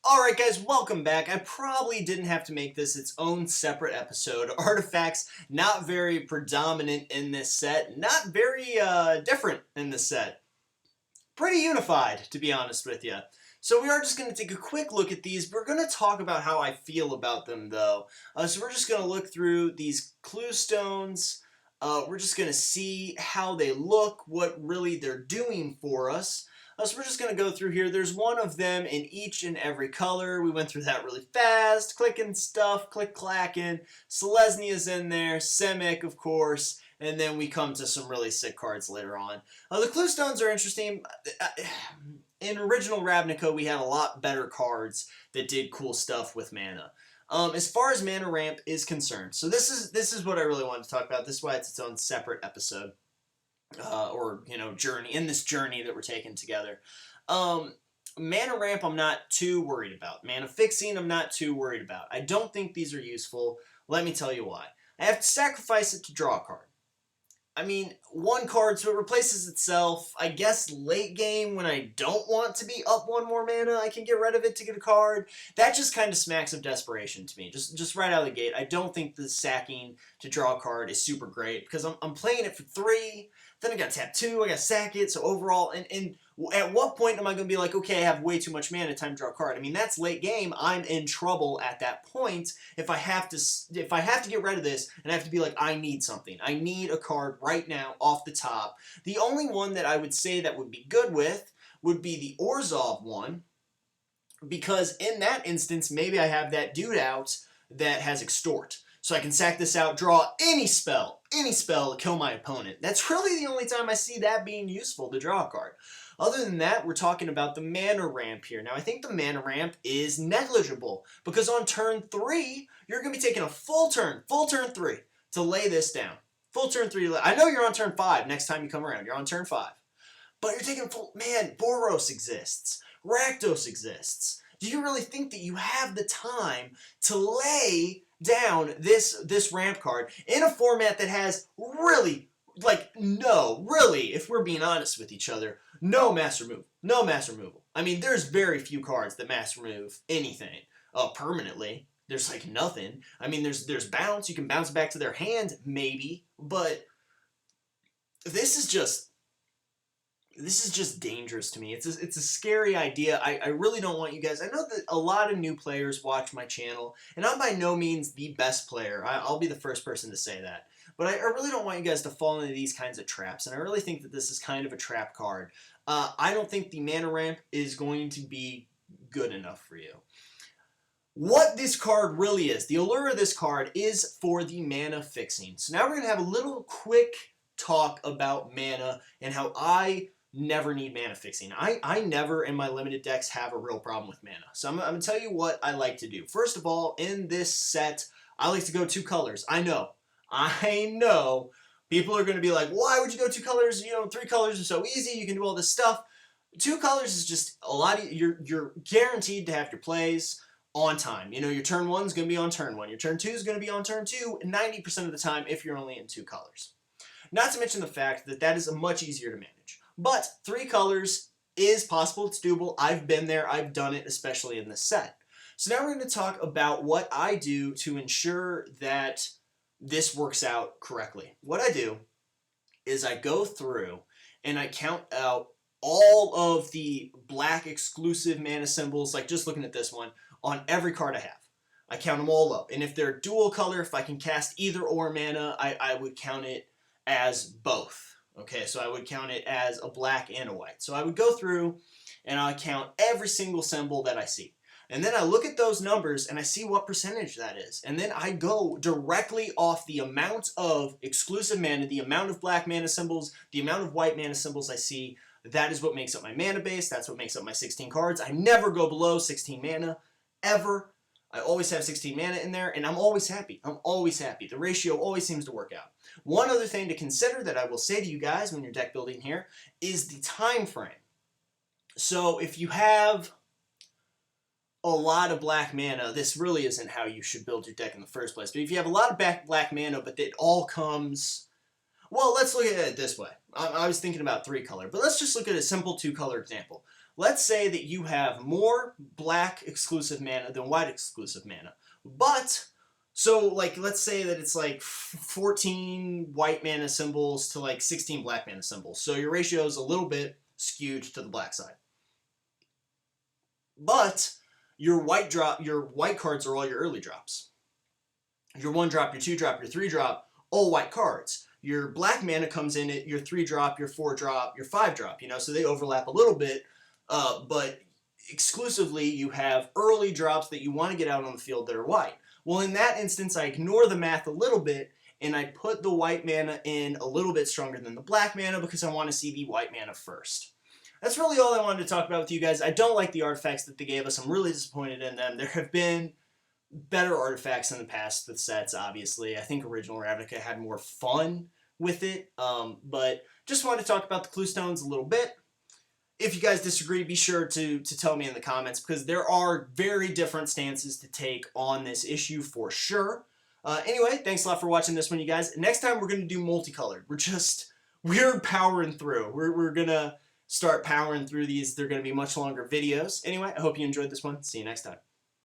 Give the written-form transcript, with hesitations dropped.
Alright guys, welcome back. I probably didn't have to make this its own separate episode. Artifacts, not very predominant in this set, not very different in this set. Pretty unified, to be honest with you. So we are just going to take a quick look at these. We're going to talk about how I feel about them though. So we're just going to look through these clue stones. We're just going to see how they look, what really they're doing for us. So we're just going to go through here. There's one of them in each and every color. We went through that really fast. Clicking stuff, click-clacking. Selesnia's in there. Simic, of course. And then we come to some really sick cards later on. The clue stones are interesting. In original Ravnica, we had a lot better cards that did cool stuff with mana. As far as mana ramp is concerned, so this is what I really wanted to talk about. This is why it's its own separate episode. Journey, in this journey that we're taking together. Mana ramp I'm not too worried about. Mana fixing I'm not too worried about. I don't think these are useful. Let me tell you why. I have to sacrifice it to draw a card. I mean, one card, so it replaces itself. I guess late game when I don't want to be up one more mana, I can get rid of it to get a card. That just kind of smacks of desperation to me, just right out of the gate. I don't think the sacking to draw a card is super great, because I'm playing it for 3, then I got to tap 2, I got to sack it, so overall, and at what point am I going to be like, okay, I have way too much mana, time to draw a card? I mean, that's late game. I'm in trouble at that point if I have to get rid of this, and I have to be like, I need something. I need a card right now off the top. The only one that I would say that would be good with would be the Orzhov one, because in that instance, maybe I have that dude out that has Extort. So I can sack this out, draw any spell to kill my opponent. That's really the only time I see that being useful to draw a card. Other than that, we're talking about the mana ramp here. Now, I think the mana ramp is negligible, because on turn 3, you're going to be taking a full turn 3, to lay this down. Full turn 3. I know you're on turn 5 next time you come around. You're on turn 5. But you're taking full... Man, Boros exists. Rakdos exists. Do you really think that you have the time to lay down this ramp card in a format that has really, if we're being honest with each other, no mass removal. No mass removal. I mean, there's very few cards that mass remove anything permanently. There's like nothing. I mean, there's bounce. You can bounce back to their hand, maybe, but this is just dangerous to me. It's a scary idea. I really don't want you guys... I know that a lot of new players watch my channel, and I'm by no means the best player. I'll be the first person to say that. But I really don't want you guys to fall into these kinds of traps, and I really think that this is kind of a trap card. I don't think the mana ramp is going to be good enough for you. What this card really is, the allure of this card is for the mana fixing. So now we're going to have a little quick talk about mana and how I never need mana fixing. I never in my limited decks have a real problem with mana. So I'm going to tell you what I like to do. First of all, in this set, I like to go 2 colors. I know. People are going to be like, why would you go 2 colors? 3 colors are so easy. You can do all this stuff. 2 colors is just a lot. You're guaranteed to have your plays on time. Your turn 1 is going to be on turn 1. Your turn 2 is going to be on turn 2 90% of the time if you're only in 2 colors. Not to mention the fact that that is much easier to manage. But 3 colors is possible. It's doable. I've been there. I've done it, especially in this set. So now we're going to talk about what I do to ensure that this works out correctly. What I do is I go through and I count out all of the black exclusive mana symbols, like just looking at this one, on every card I have. I count them all up. And if they're dual color, if I can cast either or mana, I would count it as both. Okay, so I would count it as a black and a white. So I would go through and I count every single symbol that I see. And then I look at those numbers and I see what percentage that is. And then I go directly off the amount of exclusive mana, the amount of black mana symbols, the amount of white mana symbols I see. That is what makes up my mana base. That's what makes up my 16 cards. I never go below 16 mana, ever. I always have 16 mana in there, and I'm always happy. I'm always happy. The ratio always seems to work out. One other thing to consider that I will say to you guys when you're deck building here is the time frame. So if you have a lot of black mana, this really isn't how you should build your deck in the first place. But if you have a lot of black mana, but it all comes... Well, let's look at it this way. I was thinking about 3 color, but let's just look at a simple 2 color example. let's say that you have more black exclusive mana than white exclusive mana. But, so like let's say that it's like 14 white mana symbols to like 16 black mana symbols. So your ratio is a little bit skewed to the black side. But your white cards are all your early drops. Your 1-drop, your 2-drop, your 3-drop, all white cards. Your black mana comes in at your 3-drop, your 4-drop, your 5-drop, you know, so they overlap a little bit, but exclusively you have early drops that you want to get out on the field that are white. Well, in that instance, I ignore the math a little bit, and I put the white mana in a little bit stronger than the black mana because I want to see the white mana first. That's really all I wanted to talk about with you guys. I don't like the artifacts that they gave us. I'm really disappointed in them. There have been better artifacts in the past with sets, obviously. I think Original Ravnica had more fun with it, but just wanted to talk about the clue stones a little bit. If you guys disagree, be sure to tell me in the comments, because there are very different stances to take on this issue for sure. Anyway, thanks a lot for watching this one, you guys. Next time we're going to do multicolored. We're powering through. We're going to start powering through these. They're going to be much longer videos. Anyway, I hope you enjoyed this one. See you next time.